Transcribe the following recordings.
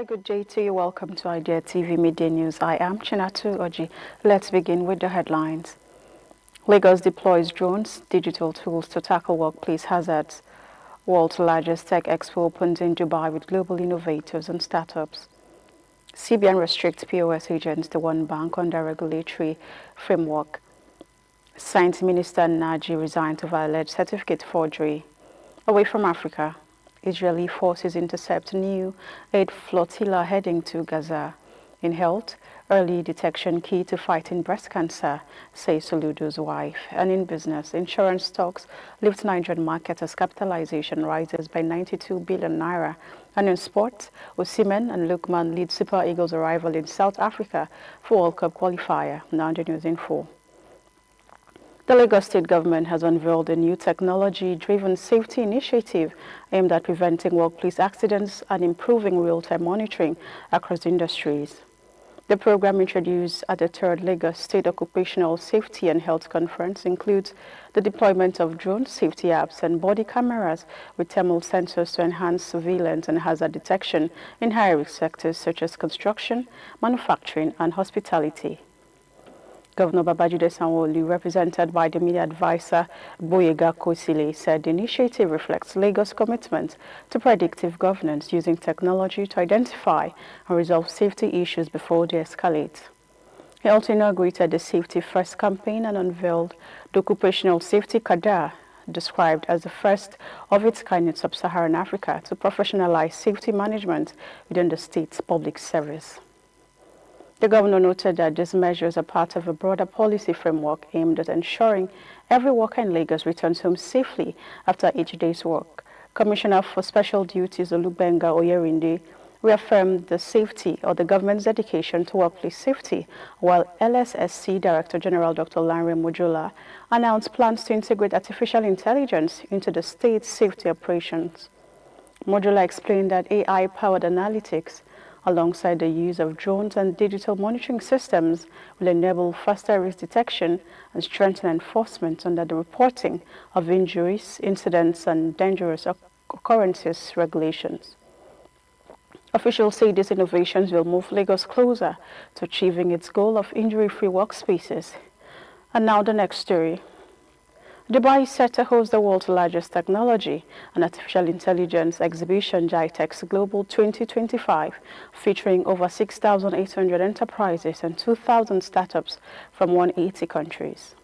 very good day to you. Welcome to Idea TV Midday News. I am Chinatu Oji. Let's begin with the headlines. Lagos deploys drones, digital tools to tackle workplace hazards. World's largest tech expo opens in Dubai with global innovators and startups. CBN restricts POS agents to one bank under regulatory framework. Science Minister NNAJI resigned over alleged certificate forgery. Away from Africa, Israeli forces intercept new aid flotilla heading to Gaza. In health, early detection key to fighting breast cancer, says SOLUDO'S wife. And in business, insurance stocks lift Nigerian market as capitalization rises by 92 billion naira. And in sports, OSIMHEN and LOOKMAN lead Super Eagles' arrival in South Africa for World Cup qualifier. Now the news info. The Lagos State government has unveiled a new technology-driven safety initiative aimed at preventing workplace accidents and improving real-time monitoring across industries. The program introduced at the 3rd Lagos State Occupational Safety and Health Conference includes the deployment of drone safety apps and body cameras with thermal sensors to enhance surveillance and hazard detection in high-risk sectors such as construction, manufacturing, and hospitality. Governor Babajide Sanwo-Olu, represented by the media advisor Boyega Kosile, said the initiative reflects Lagos' commitment to predictive governance using technology to identify and resolve safety issues before they escalate. He also inaugurated the Safety First campaign and unveiled the Occupational Safety Cadre, described as the first of its kind in sub-Saharan Africa to professionalize safety management within the state's public service. The governor noted that these measures are part of a broader policy framework aimed at ensuring every worker in Lagos returns home safely after each day's work. Commissioner for Special Duties Olubenga Oyerinde reaffirmed the safety or the government's dedication to workplace safety, while LSSC Director General Dr. Lanre Mojola announced plans to integrate artificial intelligence into the state's safety operations. Mojola explained that AI-powered analytics alongside the use of drones and digital monitoring systems will enable faster risk detection and strengthen enforcement under the reporting of injuries, incidents, and dangerous occurrences regulations. Officials say these innovations will move Lagos closer to achieving its goal of injury-free workspaces. And now the next story. Dubai is set to host the world's largest technology and artificial intelligence exhibition, GITEX Global 2025, featuring over 6,800 enterprises and 2,000 startups from 180 countries.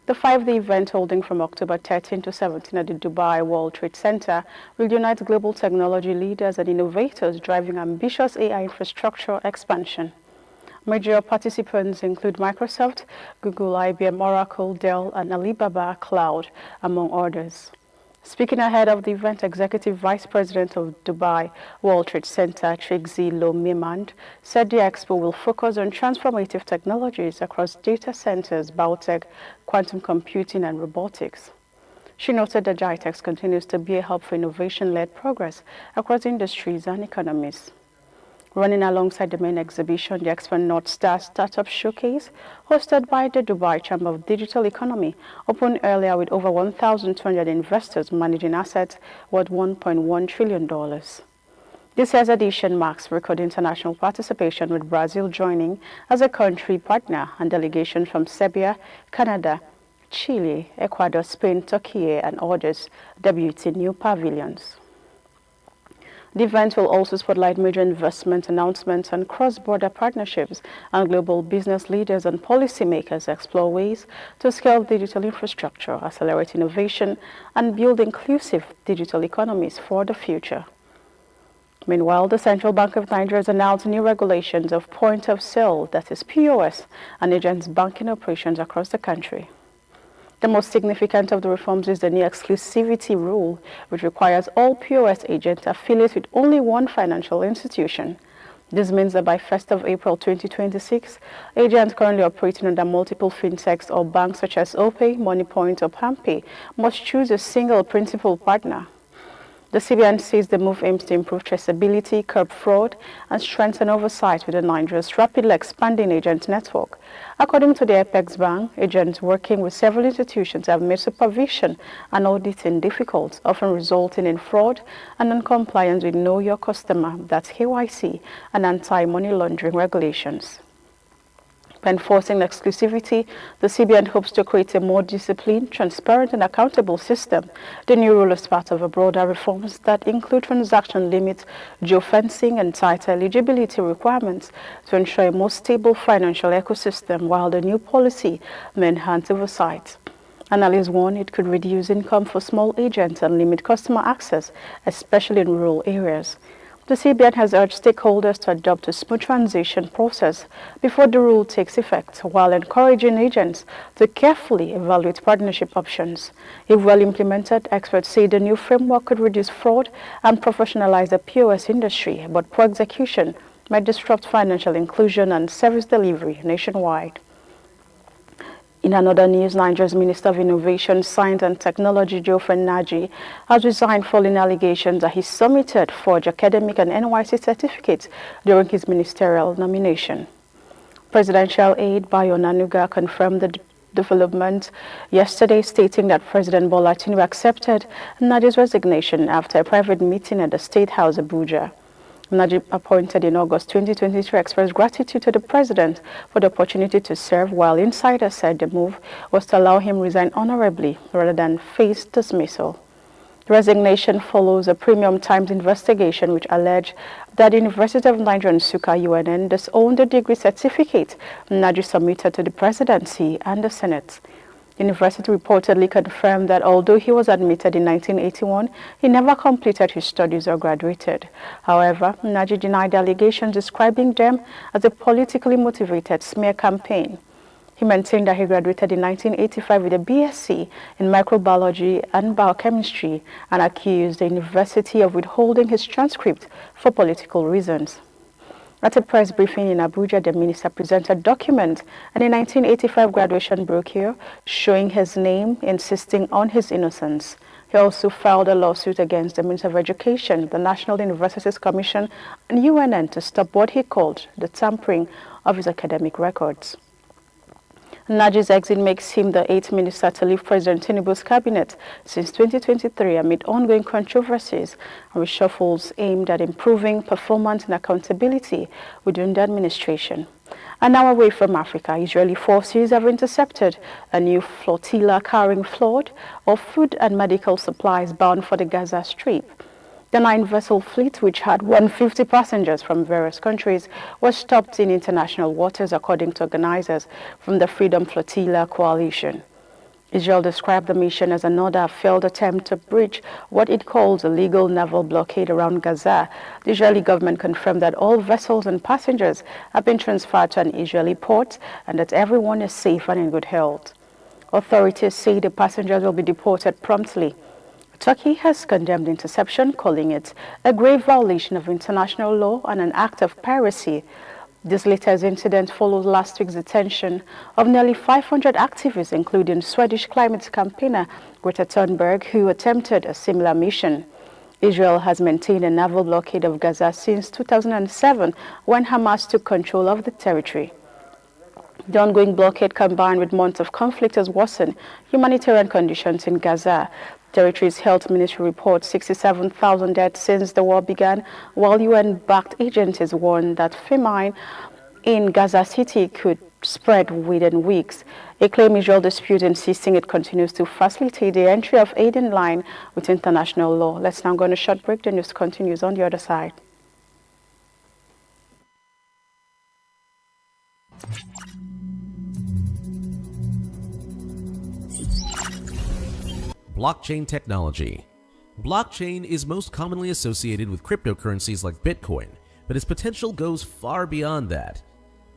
The 5-day event, holding from October 13 to 17 at the Dubai World Trade Center, will unite global technology leaders and innovators driving ambitious AI infrastructure expansion. Major participants include Microsoft, Google, IBM, Oracle, Dell, and Alibaba Cloud, among others. Speaking ahead of the event, Executive Vice President of Dubai World Trade Center, Trixie Lomimand, said the expo will focus on transformative technologies across data centers, biotech, quantum computing, and robotics. She noted that GITEX continues to be a hub for innovation-led progress across industries and economies. Running alongside the main exhibition, the Expo North Star Startup Showcase, hosted by the Dubai Chamber of Digital Economy, opened earlier with over 1,200 investors managing assets worth $1.1 trillion. This year's edition marks record international participation, with Brazil joining as a country partner and delegations from Serbia, Canada, Chile, Ecuador, Spain, Turkey, and others debuting new pavilions. The event will also spotlight major investment announcements and cross-border partnerships, and global business leaders and policymakers explore ways to scale digital infrastructure, accelerate innovation, and build inclusive digital economies for the future. Meanwhile, the Central Bank of Nigeria has announced new regulations of point of sale, that is POS, and agents banking operations across the country. The most significant of the reforms is the new exclusivity rule, which requires all POS agents affiliated with only one financial institution. This means that by 1st of April 2026, agents currently operating under multiple fintechs or banks such as OPay, MoneyPoint, or PalmPay must choose a single principal partner. The CBN says the move aims to improve traceability, curb fraud, and strengthen oversight within Nigeria's rapidly expanding agent network. According to the Apex Bank, agents working with several institutions have made supervision and auditing difficult, often resulting in fraud and non-compliance with Know Your Customer, that's KYC, and anti-money laundering regulations. By enforcing exclusivity, the CBN hopes to create a more disciplined, transparent, and accountable system. The new rule is part of a broader reforms that include transaction limits, geofencing, and tighter eligibility requirements to ensure a more stable financial ecosystem, while the new policy may enhance oversight. Analysts warn it could reduce income for small agents and limit customer access, especially in rural areas. The CBN has urged stakeholders to adopt a smooth transition process before the rule takes effect, while encouraging agents to carefully evaluate partnership options. If well implemented, experts say the new framework could reduce fraud and professionalize the POS industry, but poor execution might disrupt financial inclusion and service delivery nationwide. In another news, Nigeria's Minister of Innovation, Science and Technology, NNAJI, has resigned following allegations that he submitted forged academic and NYC certificates during his ministerial nomination. Presidential aide Bayo Nanuga confirmed the development yesterday, stating that President Bola Tinubu accepted NNAJI's resignation after a private meeting at the State House, Abuja. NNAJI, appointed in August 2023, expressed gratitude to the president for the opportunity to serve, while insiders said the move was to allow him resign honorably rather than face dismissal. The resignation follows a Premium Times investigation which alleged that the University of Nigeria Nsukka UNN disowned the degree certificate NNAJI submitted to the presidency and the Senate. The university reportedly confirmed that although he was admitted in 1981, he never completed his studies or graduated. However, NNAJI denied the allegations, describing them as a politically motivated smear campaign. He maintained that he graduated in 1985 with a BSc in microbiology and biochemistry, and accused the university of withholding his transcript for political reasons. At a press briefing in Abuja, the minister presented documents and a 1985 graduation brochure showing his name, insisting on his innocence. He also filed a lawsuit against the Minister of Education, the National Universities Commission, and UNN to stop what he called the tampering of his academic records. NNAJI's exit makes him the 8th minister to leave President Tinubu's cabinet since 2023 amid ongoing controversies and reshuffles aimed at improving performance and accountability within the administration. And now away from Africa, Israeli forces have intercepted a new flotilla carrying flood of food and medical supplies bound for the Gaza Strip. The 9-vessel fleet, which had 150 passengers from various countries, was stopped in international waters, according to organizers from the Freedom Flotilla coalition. Israel described the mission as another failed attempt to breach what it calls a legal naval blockade around Gaza. The Israeli government confirmed that all vessels and passengers have been transferred to an Israeli port and that everyone is safe and in good health. Authorities say the passengers will be deported promptly. Turkey has condemned interception, calling it a grave violation of international law and an act of piracy. This latest incident follows last week's detention of nearly 500 activists, including Swedish climate campaigner Greta Thunberg, who attempted a similar mission. Israel has maintained a naval blockade of Gaza since 2007, when Hamas took control of the territory. The ongoing blockade, combined with months of conflict, has worsened humanitarian conditions in Gaza. Territory's health ministry reports 67,000 deaths since the war began, while UN-backed agencies warn that famine in Gaza City could spread within weeks. A claim Israel disputes, insisting it continues to facilitate the entry of aid in line with international law. Let's now go on a short break. The news continues on the other side. Blockchain technology. Blockchain is most commonly associated with cryptocurrencies like Bitcoin, but its potential goes far beyond that.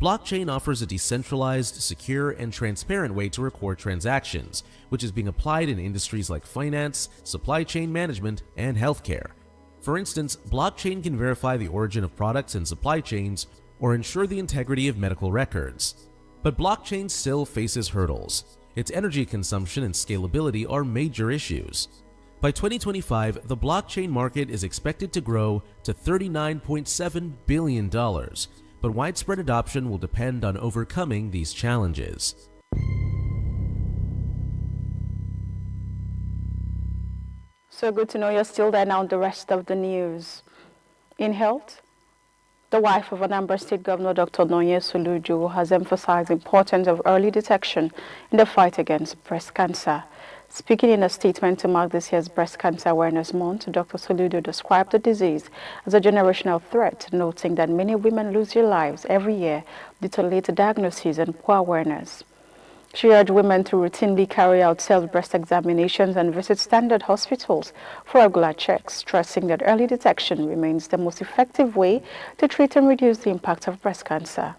Blockchain offers a decentralized, secure, and transparent way to record transactions, which is being applied in industries like finance, supply chain management, and healthcare. For instance, blockchain can verify the origin of products and supply chains or ensure the integrity of medical records. But blockchain still faces hurdles. Its energy consumption and scalability are major issues. By 2025, the blockchain market is expected to grow to $39.7 billion, but widespread adoption will depend on overcoming these challenges. So good to know you're still there now. The rest of the news. In health, the wife of Anambra State Governor Dr. Nonye Soludo has emphasized the importance of early detection in the fight against breast cancer. Speaking in a statement to mark this year's Breast Cancer Awareness Month, Dr. Soludo described the disease as a generational threat, noting that many women lose their lives every year due to late diagnosis and poor awareness. She urged women to routinely carry out self-breast examinations and visit standard hospitals for regular checks, stressing that early detection remains the most effective way to treat and reduce the impact of breast cancer.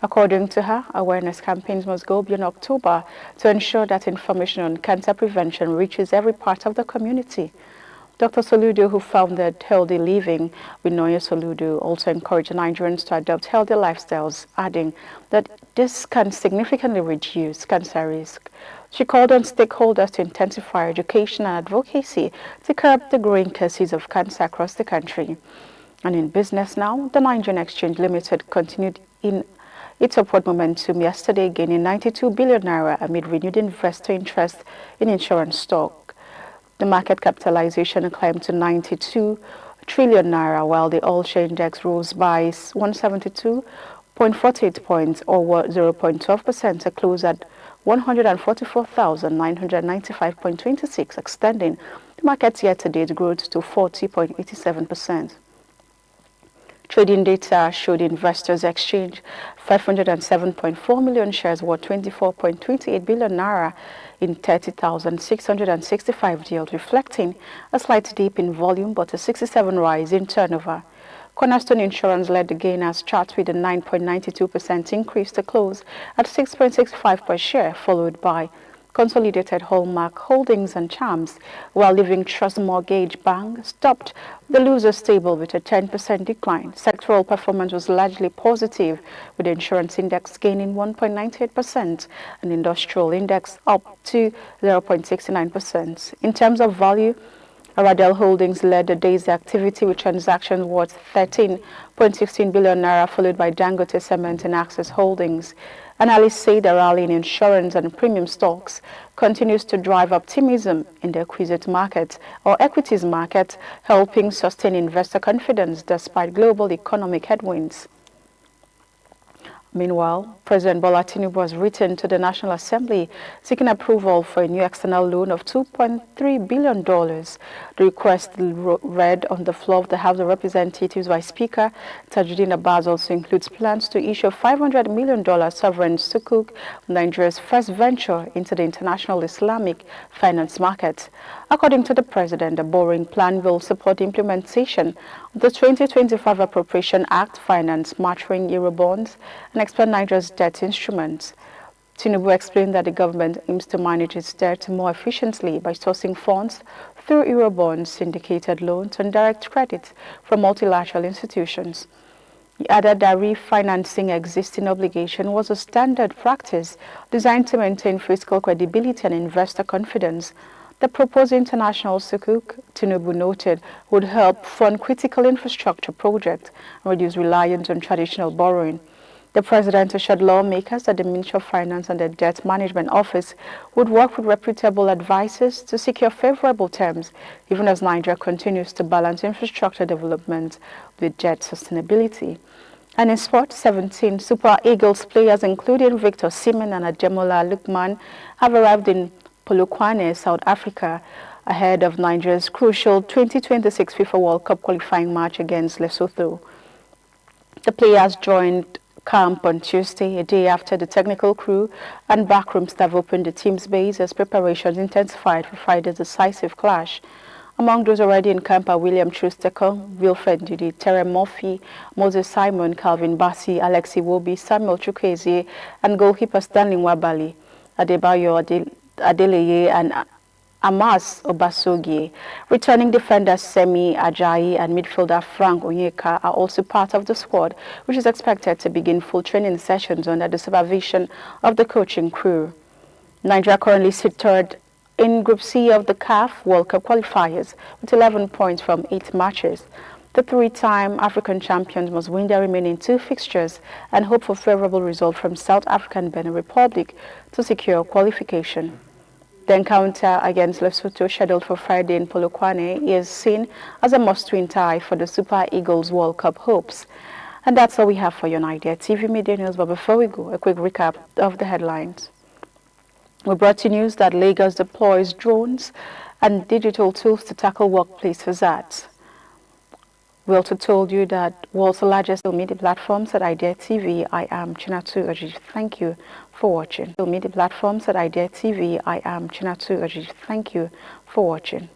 According to her, awareness campaigns must go beyond October to ensure that information on cancer prevention reaches every part of the community. Dr. Soludo, who founded Healthy Living with Nonye Soludo, also encouraged Nigerians to adopt healthy lifestyles, adding that this can significantly reduce cancer risk. She called on stakeholders to intensify education and advocacy to curb the growing cases of cancer across the country. And in business now, the Nigerian Exchange Limited continued in its upward momentum yesterday, gaining 92 billion naira amid renewed investor interest in insurance stock. The market capitalization climbed to 92 trillion naira, while the oil share index rose by 172.48 points, or 0.12%, to close at 144,995.26, extending the market's year-to-date growth to 40.87%. Trading data showed investors exchanged 507.4 million shares worth 24.28 billion naira in 30,665 deals, reflecting a slight dip in volume but a 67% rise in turnover. Cornerstone Insurance led the gainers, chart with a 9.92% increase to close at 6.65 per share, followed by Consolidated Hallmark Holdings and Charms, while Living Trust Mortgage Bank stopped the losers table with a 10% decline. Sectoral performance was largely positive, with the insurance index gaining 1.98% and industrial index up to 0.69%. In terms of value, Aradel Holdings led the day's activity with transactions worth 13.16 billion naira, followed by Dangote Cement and Access Holdings. Analysts say the rally in insurance and premium stocks continues to drive optimism in the equities market, helping sustain investor confidence despite global economic headwinds. Meanwhile, President Bola Tinubu has written to the National Assembly seeking approval for a new external loan of $2.3 billion. The request read on the floor of the House of Representatives by Speaker Tajuddin Abbas also includes plans to issue $500 million sovereign sukuk, Nigeria's first venture into the international Islamic finance market. According to the President, the borrowing plan will support the implementation of the 2025 Appropriation Act, finance maturing Eurobonds, and expand Nigeria's debt instruments. Tinubu explained that the government aims to manage its debt more efficiently by sourcing funds through Eurobonds, syndicated loans, and direct credit from multilateral institutions. He added that refinancing existing obligation was a standard practice designed to maintain fiscal credibility and investor confidence. The proposed international sukuk, Tinubu noted, would help fund critical infrastructure projects and reduce reliance on traditional borrowing. The President assured lawmakers that the Ministry of Finance and the Debt Management Office would work with reputable advisors to secure favorable terms, even as Nigeria continues to balance infrastructure development with debt sustainability. And in sports, 17 Super Eagles players, including Victor Osimhen and Ademola Lookman, have arrived in Polokwane, South Africa, ahead of Nigeria's crucial 2026 FIFA World Cup qualifying match against Lesotho. The players joined camp on Tuesday, a day after the technical crew and backroom staff opened the team's base as preparations intensified for Friday's decisive clash. Among those already in camp are William Trusteko, Wilfred Ndidi, Terem Murphy, Moses Simon, Calvin Bassey, Alexi Wobi, Samuel Chukwueze, and goalkeeper Stanley Nwabali, Adebayo Adeleye, and Amas Obasogie. Returning defenders Semi Ajayi and midfielder Frank Onyeka are also part of the squad, which is expected to begin full training sessions under the supervision of the coaching crew. Nigeria currently sits third In Group C of the CAF World Cup qualifiers, with 11 points from 8 matches, the three-time African champions must win their remaining 2 fixtures and hope for favorable result from South Africa and Benin Republic to secure qualification. The encounter against Lesotho, scheduled for Friday in Polokwane, is seen as a must-win tie for the Super Eagles World Cup hopes. And that's all we have for you on Idea TV Media News. But before we go, a quick recap of the headlines. We brought you news that Lagos deploys drones and digital tools to tackle workplace hazards. We also told you that world's largest social media platforms at Idea TV. I am Chinatu Oji. Thank you for watching. Social media platforms at Idea TV. I am Chinatu Oji. Thank you for watching.